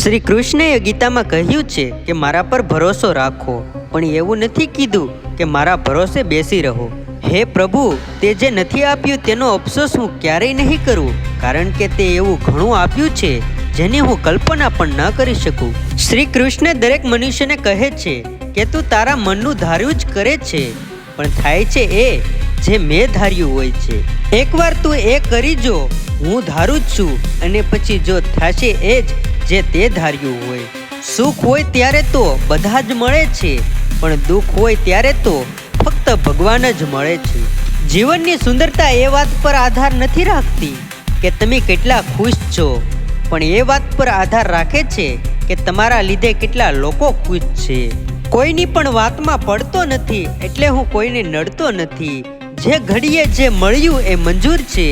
શ્રી કૃષ્ણએ ગીતામાં કહ્યું છે કે મારા પર ભરોસો રાખો, પણ એવું નથી કીધું કે મારા ભરોસે બેસી રહો. હે પ્રભુ, તે જે નથી આપ્યું તેનો અફસોસ હું ક્યારેય નહીં કરું, કારણ કે તે એવું ઘણું આપ્યું છે જેની હું કલ્પના પણ ન કરી શકું. શ્રી કૃષ્ણ દરેક મનુષ્યને કહે છે કે તું તારા મનનું ધાર્યું જ કરે છે, પણ થાય છે એ જે મેં ધાર્યું હોય છે. એકવાર તું એ કરી જો, હું ધારું જ છું, અને પછી જો થશે એ જ જે તે ધાર્યું હોય. સુખ હોય ત્યારે તો બધા જ મળે છે, પણ દુઃખ હોય ત્યારે તો ફક્ત ભગવાન જ મળે છે. જીવનની સુંદરતા એ વાત પર આધાર નથી રાખતી કે તમે કેટલા ખુશ છો, પણ એ વાત પર આધાર રાખે છે કે તમારા લીધે કેટલા લોકો ખુશ છે. કોઈની પણ વાતમાં પડતો નથી, એટલે હું કોઈને નડતો નથી. જે ઘડીએ જે મળ્યું એ મંજૂર છે,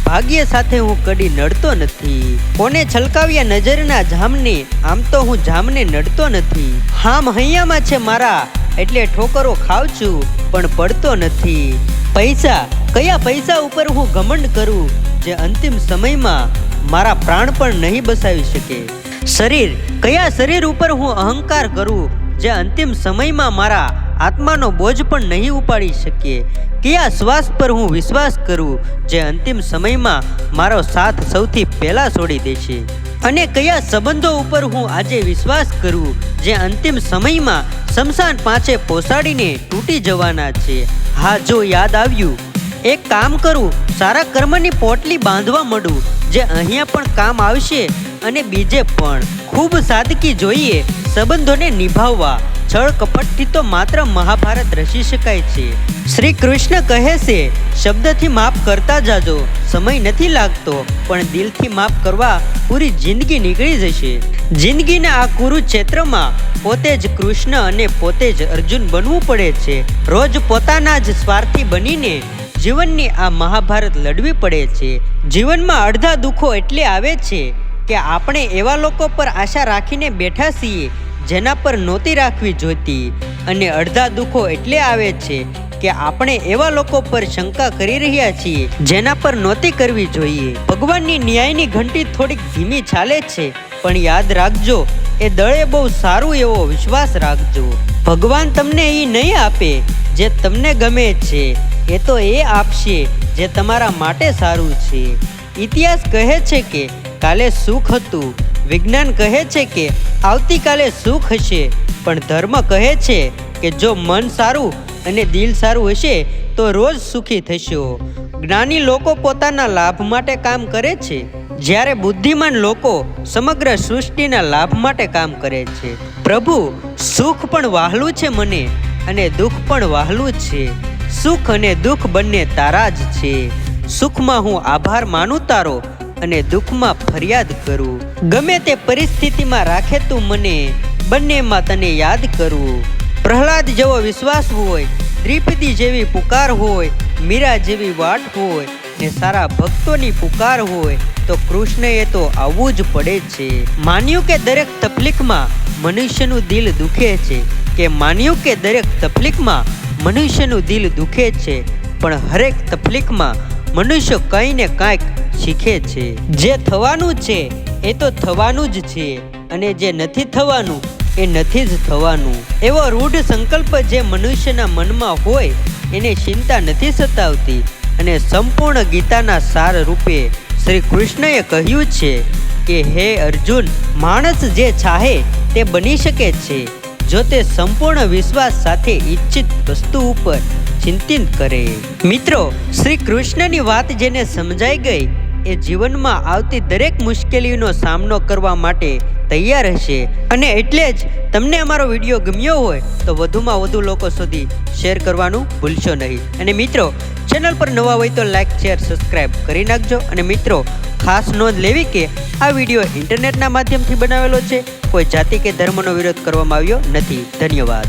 ભાગ્ય સાથે હું કદી નડતો નથી. કોને છલકાવ્યા નજરના જામને, આમ તો હું જામને નડતો નથી. હામ હૈયામાં છે મારા, એટલે ઠોકરો ખાવ છું, પણ પડતો નથી. પૈસા, કયા પૈસા ઉપર હું ઘમંડ કરું, જે અંતિમ સમયમાં મારા પ્રાણ પણ નહીં બસાવી શકે. શરીર, કયા શરીર ઉપર હું અહંકાર કરું, જે અંતિમ સમયમાં મારા આત્માનો બોજ પણ નહીં ઉપાડી શકે. કયા શ્વાસ પર હું વિશ્વાસ કરું, જે અંતિમ સમયમાં મારો સાથ સૌથી પહેલા છોડી દેશે. અને કયા સંબંધો ઉપર હું આજે વિશ્વાસ કરું, જે અંતિમ સમયમાં શમશાન પાંચે પહોંચાડીને તૂટી જવાના છે. હા, જો યાદ આવ્યું, એક કામ કરું, સારા કર્મની પોટલી બાંધવા માંડું, જે અહીંયા પણ કામ આવશે અને બીજે પણ. ખૂબ સાદગી જોઈએ સંબંધોને નિભાવવા, છળ કપટથી તો માત્ર મહાભારત રચી શકાય છે. શ્રી કૃષ્ણ કહે છે, શબ્દથી માફ કરતા જાજો, સમય નથી લાગતો, પણ દિલથી માફ કરવા પૂરી જિંદગી નીકળી જશે. જિંદગીના આ કુરુક્ષેત્રમાં પોતે જ કૃષ્ણ અને પોતે જ અર્જુન બનવું પડે છે. રોજ પોતાના જ સ્વાર્થી બનીને જીવનની આ મહાભારત લડવી પડે છે. જીવનમાં અડધા દુઃખો એટલે આવે છે કે આપણે એવા લોકો પર આશા રાખીને બેઠા છીએ જેના પર નહોતી રાખવી જોઈતી, અને અડધા દુઃખો એટલે આવે છે કે આપણે એવા લોકો પર શંકા કરી રહ્યા છીએ જેના પર નહોતી કરવી જોઈએ. ભગવાનની ન્યાયની ઘંટી થોડીક ધીમી ચાલે છે, પણ યાદ રાખજો, એ દળે બહુ સારું એવો વિશ્વાસ રાખજો. ભગવાન તમને એ નહીં આપે જે તમને ગમે છે, એ તો એ આપશે જે તમારા માટે સારું છે. ઇતિહાસ કહે છે કે કાલે સુખ હતું, વિજ્ઞાન કહે છે કે આવતીકાલે સુખ હશે, પણ ધર્મ કહે છે કે જો મન સારું અને દિલ સારું હશે તો રોજ સુખી થશો. જ્ઞાની લોકો પોતાના લાભ માટે કામ કરે છે, જ્યારે બુદ્ધિમાન લોકો સમગ્ર સૃષ્ટિના લાભ માટે કામ કરે છે. પ્રભુ, સુખ પણ વહાલું છે મને, અને દુઃખ પણ વહાલું છે. સુખ અને દુઃખ બંને તારા જ છે. સુખમાં હું આભાર માનું તારો, અને દુઃખમાં ફરિયાદ કરું. ગમે તે પરિસ્થિતિમાં રાખે તું મને, બંનેમાં તને યાદ કરું. પ્રહલાદ જેવો વિશ્વાસ હોય, દ્રૌપદી જેવી પુકાર હોય, મીરા જેવી વાટ હોય, ને સારા ભક્તોની પુકાર હોય, તો કૃષ્ણએ તો આવવું જ પડે છે. માન્યું કે દરેક તકલીફમાં મનુષ્યનું દિલ દુખે છે, કે માન્યું કે દરેક તકલીફમાં મનુષ્યનું દિલ દુખે છે, પણ હરેક તકલીફમાં મનુષ્ય કંઈ ને કાંઈક શીખે છે. જે થવાનું છે એ તો થવાનું જ છે, અને જે નથી થવાનું એ નથી જ થવાનું. એવો રૂઢ સંકલ્પ જે મનુષ્યના મનમાં હોય એને ચિંતા નથી સતાવતી. અને સંપૂર્ણ ગીતાના સાર રૂપે શ્રી કૃષ્ણએ કહ્યું છે કે હે અર્જુન, માણસ જે ચાહે તે બની શકે છે, જો તે સંપૂર્ણ વિશ્વાસ સાથે ઈચ્છિત વસ્તુ ઉપર ચિંતિત કરે. મિત્રો, શ્રી કૃષ્ણની વાત જેને સમજાઈ ગઈ એ જીવનમાં આવતી દરેક મુશ્કેલીનો સામનો કરવા માટે તૈયાર હશે. અને એટલે જ તમને અમારો વિડીયો ગમ્યો હોય તો વધુમાં વધુ લોકો સુધી શેર કરવાનું ભૂલશો નહીં. અને મિત્રો, ચેનલ પર નવા હોય તો લાઈક, શેર, સબસ્ક્રાઈબ કરી નાખજો. અને મિત્રો, ખાસ નોંધ લેવી કે આ વિડીયો ઇન્ટરનેટના માધ્યમથી બનાવેલો છે, કોઈ જાતિ કે ધર્મનો વિરોધ કરવામાં આવ્યો નથી. ધન્યવાદ.